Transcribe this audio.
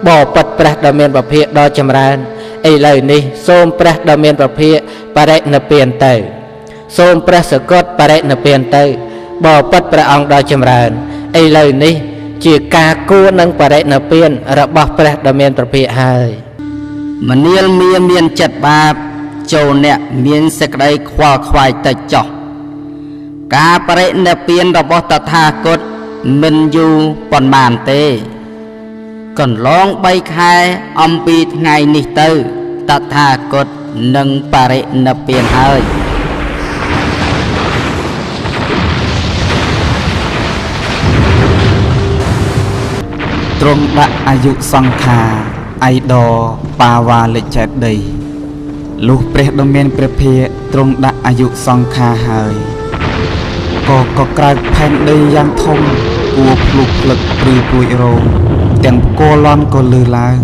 บ่ปัดประดเมียนประเภทดอจำรานไอ้เลยนี่ส้มประดเมียนประเภทปะเรนเปลี่ยนเตยส้มประสกดปะเรนเปลี่ยนเตยบ่ปัดประองดอจำรานไอ้เลยนี่ជាការគួរនឹងបរិណិព្វានរបស់ព្រះដ៏មានព្រះភិក្ខហើយមនាលមានចិត្តបាបចូលអ្នកមានសេចក្តីខ្វល់ខ្វាយតិចចោះការបរិណិព្វានរបស់តថាគតមិនយូរប៉ុន្មានទេកន្លង3ខែអំពីថ្ងៃនេះទៅតថាគតនឹងបរិណិព្វានហើយទ្រង់ដាក់អាយុសង្ខារអៃដរបាវ៉ាលិចេតដីលុះព្រះដ៏មានព្រះភិក្ខទ្រង់ដាក់អាយុសង្ខារហើយក៏ក្រើកផែនដីយ៉ាងធំគួរភ្លុកភ្លឹកព្រឺព្រួយរោមទាំងផ្គរលន់ក៏លើឡើង